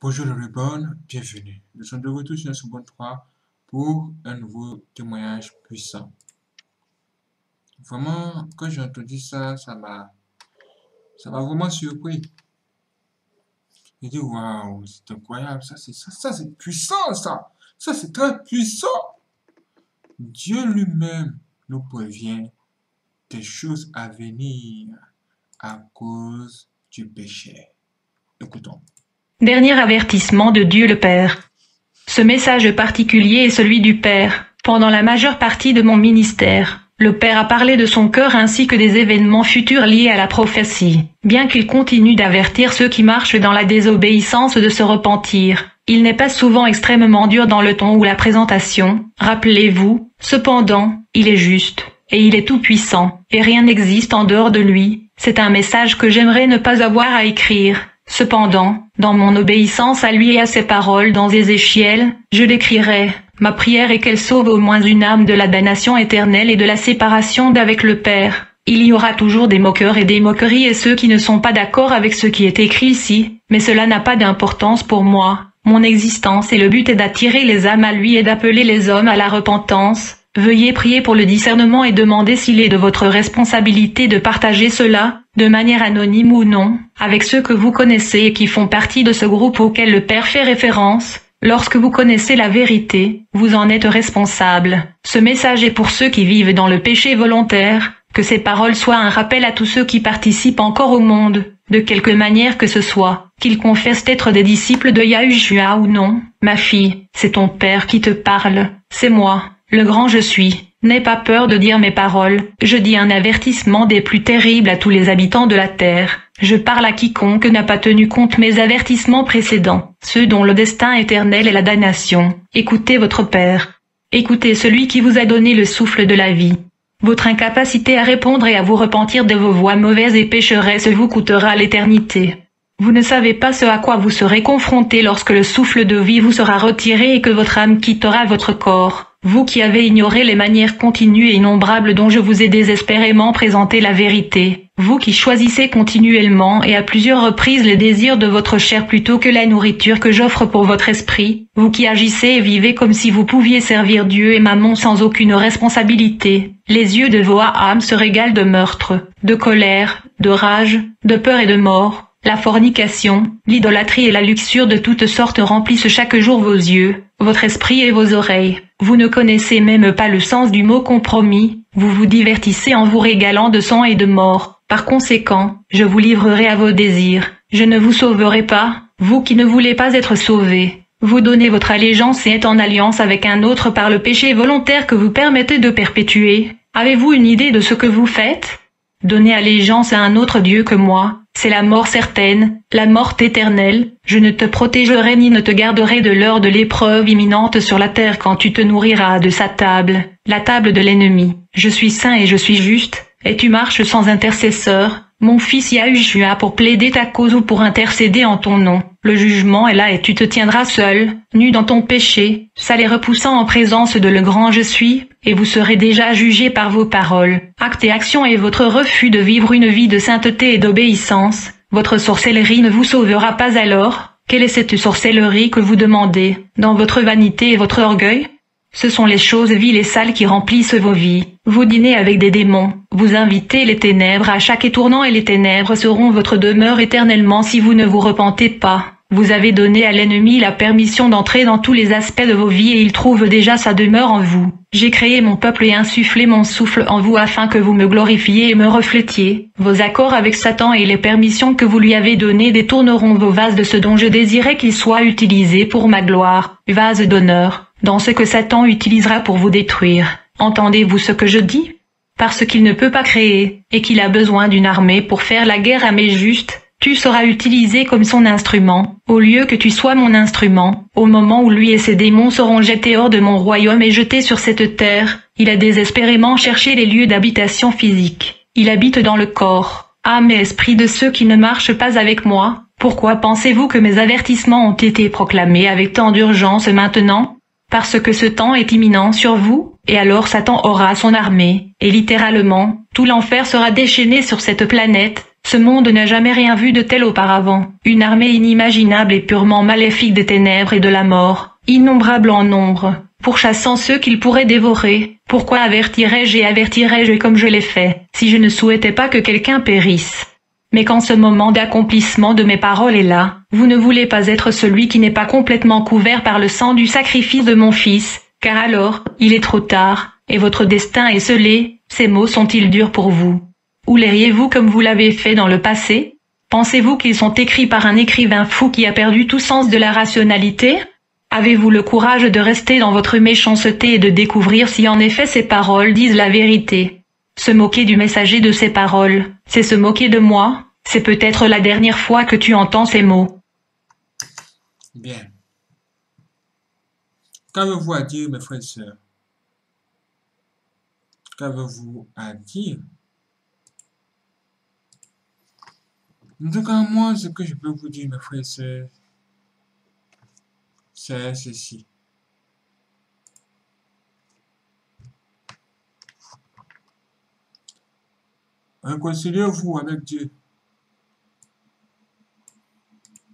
Bonjour les bonnes, bienvenue. Nous sommes de retour sur ce bon 3 pour un nouveau témoignage puissant. Vraiment, quand j'ai entendu ça, ça m'a vraiment surpris. J'ai dit waouh, c'est incroyable, ça c'est puissant ça c'est très puissant. Dieu lui-même nous prévient des choses à venir à cause du péché. Écoutons. Dernier avertissement de Dieu le Père. Ce message particulier est celui du Père. Pendant la majeure partie de mon ministère, le Père a parlé de son cœur ainsi que des événements futurs liés à la prophétie. Bien qu'il continue d'avertir ceux qui marchent dans la désobéissance de se repentir, il n'est pas souvent extrêmement dur dans le ton ou la présentation. Rappelez-vous, cependant, il est juste, et il est tout-puissant, et rien n'existe en dehors de lui. C'est un message que j'aimerais ne pas avoir à écrire. Cependant, dans mon obéissance à lui et à ses paroles dans Ézéchiel, je l'écrirai. Ma prière est qu'elle sauve au moins une âme de la damnation éternelle et de la séparation d'avec le Père. Il y aura toujours des moqueurs et des moqueries et ceux qui ne sont pas d'accord avec ce qui est écrit ici, mais cela n'a pas d'importance pour moi. Mon existence et le but est d'attirer les âmes à lui et d'appeler les hommes à la repentance. Veuillez prier pour le discernement et demander s'il est de votre responsabilité de partager cela, de manière anonyme ou non, avec ceux que vous connaissez et qui font partie de ce groupe auquel le Père fait référence. Lorsque vous connaissez la vérité, vous en êtes responsable. Ce message est pour ceux qui vivent dans le péché volontaire, que ces paroles soient un rappel à tous ceux qui participent encore au monde, de quelque manière que ce soit, qu'ils confessent être des disciples de Yahushua ou non. Ma fille, c'est ton Père qui te parle, c'est moi. Le grand je suis. N'aie pas peur de dire mes paroles, je dis un avertissement des plus terribles à tous les habitants de la terre. Je parle à quiconque n'a pas tenu compte mes avertissements précédents, ceux dont le destin éternel est la damnation. Écoutez votre Père. Écoutez celui qui vous a donné le souffle de la vie. Votre incapacité à répondre et à vous repentir de vos voies mauvaises et pécheresses vous coûtera l'éternité. Vous ne savez pas ce à quoi vous serez confronté lorsque le souffle de vie vous sera retiré et que votre âme quittera votre corps. Vous qui avez ignoré les manières continues et innombrables dont je vous ai désespérément présenté la vérité, vous qui choisissez continuellement et à plusieurs reprises les désirs de votre chair plutôt que la nourriture que j'offre pour votre esprit, vous qui agissez et vivez comme si vous pouviez servir Dieu et Mammon sans aucune responsabilité, les yeux de vos âmes se régalent de meurtre, de colère, de rage, de peur et de mort. La fornication, l'idolâtrie et la luxure de toutes sortes remplissent chaque jour vos yeux, votre esprit et vos oreilles. Vous ne connaissez même pas le sens du mot compromis, vous vous divertissez en vous régalant de sang et de mort. Par conséquent, je vous livrerai à vos désirs. Je ne vous sauverai pas, vous qui ne voulez pas être sauvés. Vous donnez votre allégeance et êtes en alliance avec un autre par le péché volontaire que vous permettez de perpétuer. Avez-vous une idée de ce que vous faites? Donner allégeance à un autre Dieu que moi, c'est la mort certaine, la mort éternelle. Je ne te protégerai ni ne te garderai de l'heure de l'épreuve imminente sur la terre quand tu te nourriras de sa table, la table de l'ennemi. Je suis saint et je suis juste, et tu marches sans intercesseur, mon fils Yahushua pour plaider ta cause ou pour intercéder en ton nom. Le jugement est là et tu te tiendras seul, nu dans ton péché, sale et repoussant en présence de le grand je suis, et vous serez déjà jugés par vos paroles. Actes et actions et votre refus de vivre une vie de sainteté et d'obéissance. Votre sorcellerie ne vous sauvera pas alors. Quelle est cette sorcellerie que vous demandez, dans votre vanité et votre orgueil? Ce sont les choses viles et sales qui remplissent vos vies. Vous dînez avec des démons, vous invitez les ténèbres à chaque étournant et les ténèbres seront votre demeure éternellement si vous ne vous repentez pas. Vous avez donné à l'ennemi la permission d'entrer dans tous les aspects de vos vies et il trouve déjà sa demeure en vous. J'ai créé mon peuple et insufflé mon souffle en vous afin que vous me glorifiez et me reflétiez. Vos accords avec Satan et les permissions que vous lui avez données détourneront vos vases de ce dont je désirais qu'ils soient utilisés pour ma gloire, vases d'honneur, dans ce que Satan utilisera pour vous détruire. Entendez-vous ce que je dis? Parce qu'il ne peut pas créer, et qu'il a besoin d'une armée pour faire la guerre à mes justes, tu seras utilisé comme son instrument, au lieu que tu sois mon instrument. Au moment où lui et ses démons seront jetés hors de mon royaume et jetés sur cette terre, il a désespérément cherché les lieux d'habitation physique. Il habite dans le corps, âme et esprit de ceux qui ne marchent pas avec moi. Pourquoi pensez-vous que mes avertissements ont été proclamés avec tant d'urgence maintenant? Parce que ce temps est imminent sur vous, et alors Satan aura son armée, et littéralement, tout l'enfer sera déchaîné sur cette planète. Ce monde n'a jamais rien vu de tel auparavant. Une armée inimaginable et purement maléfique des ténèbres et de la mort, innombrable en nombre, pourchassant ceux qu'ils pourraient dévorer. Pourquoi avertirais-je comme je l'ai fait, si je ne souhaitais pas que quelqu'un périsse? Mais quand ce moment d'accomplissement de mes paroles est là, vous ne voulez pas être celui qui n'est pas complètement couvert par le sang du sacrifice de mon fils, car alors, il est trop tard, et votre destin est scellé. Ces mots sont-ils durs pour vous? Ou l'airiez-vous comme vous l'avez fait dans le passé? Pensez-vous qu'ils sont écrits par un écrivain fou qui a perdu tout sens de la rationalité? Avez-vous le courage de rester dans votre méchanceté et de découvrir si en effet ces paroles disent la vérité? Se moquer du messager de ces paroles, c'est se moquer de moi? C'est peut-être la dernière fois que tu entends ces mots. Bien. Qu'avez-vous à dire, mes frères et sœurs? Qu'avez-vous à dire? En tout cas, moi, ce que je peux vous dire, mes frères et sœurs, c'est ceci. Réconciliez-vous avec Dieu.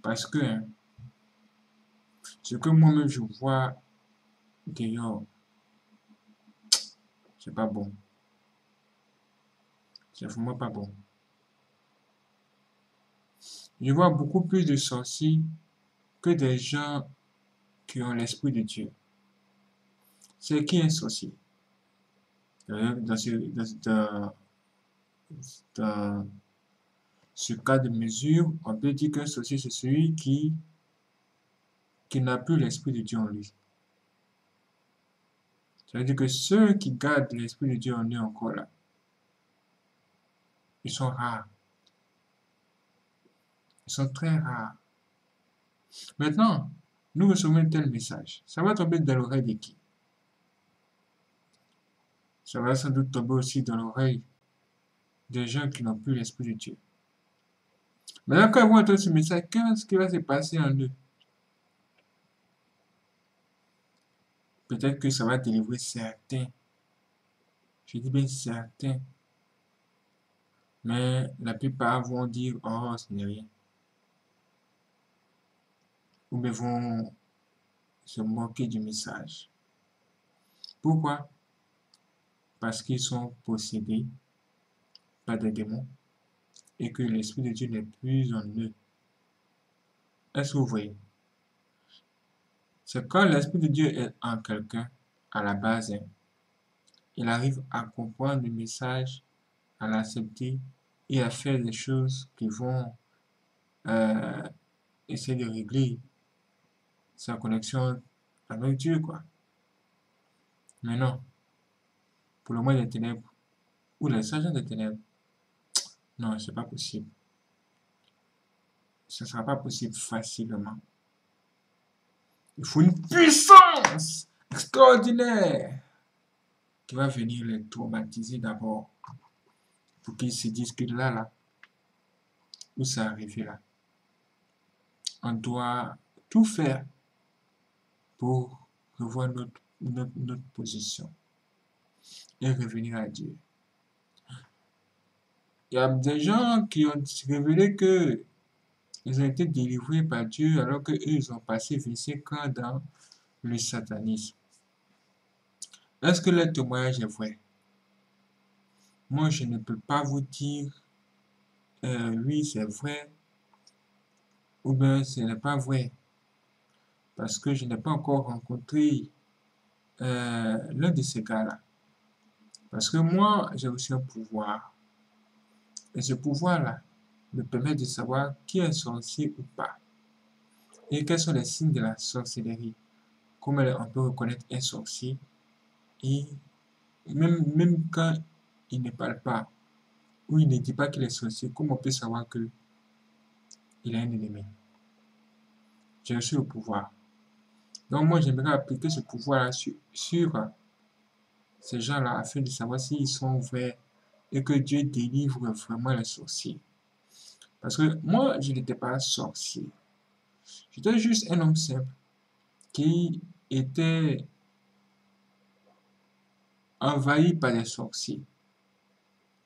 Parce que ce que moi-même je vois dehors, c'est pas bon. C'est vraiment pas bon. Je vois beaucoup plus de sorciers que des gens qui ont l'esprit de Dieu. C'est qui un sorcier? Dans ce cas de mesure, on peut dire qu'un sorcier, c'est celui qui n'a plus l'esprit de Dieu en lui. Ça veut dire que ceux qui gardent l'esprit de Dieu en eux encore là, ils sont rares. Ils sont très rares. Maintenant, nous recevons un tel message. Ça va tomber dans l'oreille de qui? Ça va sans doute tomber aussi dans l'oreille des gens qui n'ont plus l'esprit de Dieu. Maintenant, quand ils vont entendre ce message, qu'est-ce qui va se passer en eux? Peut-être que ça va délivrer certains. Je dis bien certains. Mais la plupart vont dire, oh, ce n'est rien. Ou bien vont se moquer du message. Pourquoi? Parce qu'ils sont possédés par des démons et que l'Esprit de Dieu n'est plus en eux. Est-ce que vous voyez? C'est quand l'Esprit de Dieu est en quelqu'un, à la base, il arrive à comprendre le message, à l'accepter et à faire des choses qui vont essayer de régler sa connexion avec Dieu, quoi. Mais non, pour le monde des ténèbres, ou les agents des ténèbres, non, c'est pas possible. Ce ne sera pas possible facilement. Il faut une puissance extraordinaire qui va venir les traumatiser d'abord pour qu'ils se disent que là, où ça arrive là, on doit tout faire pour revoir notre position et revenir à Dieu. Il y a des gens qui ont révélé que ils ont été délivrés par Dieu alors qu'eux, ils ont passé 25 ans dans le satanisme. Est-ce que le témoignage est vrai? Moi, je ne peux pas vous dire oui, c'est vrai ou bien ce n'est pas vrai parce que je n'ai pas encore rencontré l'un de ces gars-là. Parce que moi, j'ai aussi un pouvoir. Et ce pouvoir-là me permet de savoir qui est sorcier ou pas. Et quels sont les signes de la sorcellerie. Comment on peut reconnaître un sorcier. Et même quand il ne parle pas, ou il ne dit pas qu'il est sorcier, comment on peut savoir qu'il a un ennemi. J'ai reçu le pouvoir. Donc moi, j'aimerais appliquer ce pouvoir-là sur ces gens-là afin de savoir s'ils sont vrais et que Dieu délivre vraiment les sorciers. Parce que moi, je n'étais pas sorcier. J'étais juste un homme simple qui était envahi par les sorciers.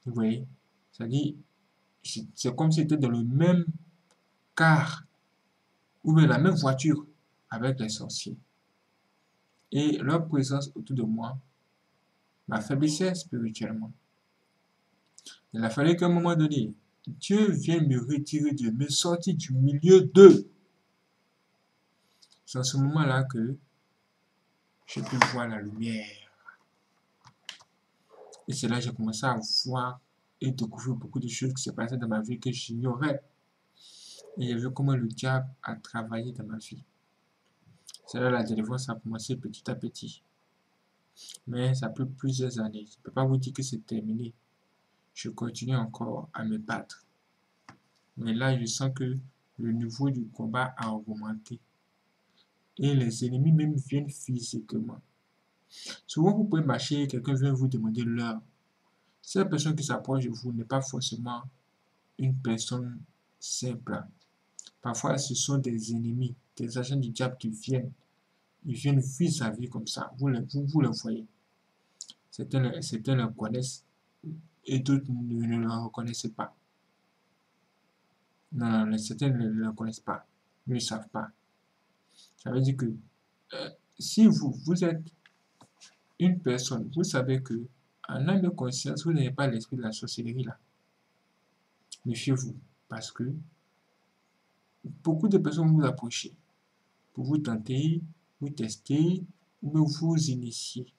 Vous voyez? C'est-à-dire, C'est comme si c'était dans le même car ou bien la même voiture avec les sorciers. Et leur présence autour de moi m'affaiblissait spirituellement. Il a fallu qu'à un moment donné, Dieu vienne me retirer Dieu, me sortir du milieu d'eux. C'est en ce moment-là que je peux voir la lumière. Et c'est là que j'ai commencé à voir et découvrir beaucoup de choses qui se passaient dans ma vie que j'ignorais. Et j'ai vu comment le diable a travaillé dans ma vie. C'est là que la délivrance a commencé petit à petit. Mais ça a pris plusieurs années. Je ne peux pas vous dire que c'est terminé. Je continue encore à me battre. Mais là, je sens que le niveau du combat a augmenté. Et les ennemis même viennent physiquement. Souvent, vous pouvez marcher, quelqu'un vient vous demander l'heure. Si la personne qui s'approche de vous n'est pas forcément une personne simple. Parfois, ce sont des ennemis, des agents du diable qui viennent. Ils viennent vivre sa vie comme ça. Vous le voyez. Certains le connaissent et d'autres ne le reconnaissent pas. Non, certains ne le connaissent pas. Ils ne le savent pas. Ça veut dire que si vous êtes une personne, vous savez que en âme de conscience, vous n'avez pas l'esprit de la sorcellerie là. Méfiez-vous, parce que beaucoup de personnes vont vous approcher pour vous tenter, vous tester, ou vous initier.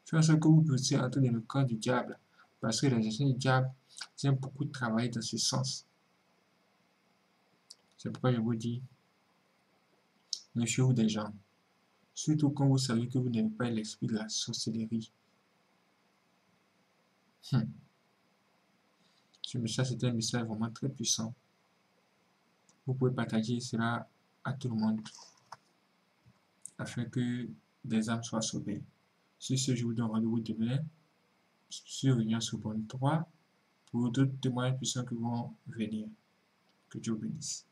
Faire en sorte que vous puissiez entrer dans le camp du diable, parce que les agents du diable aiment beaucoup travailler dans ce sens. C'est pourquoi je vous dis, méfiez-vous des gens. Surtout quand vous savez que vous n'avez pas l'esprit de la sorcellerie. Ce message, c'est un message vraiment très puissant. Vous pouvez partager cela à tout le monde afin que des âmes soient sauvées. Sur ce, je vous donne rendez-vous demain sur Union Sorbonne 3 pour d'autres témoignages puissants qui vont venir. Que Dieu vous bénisse.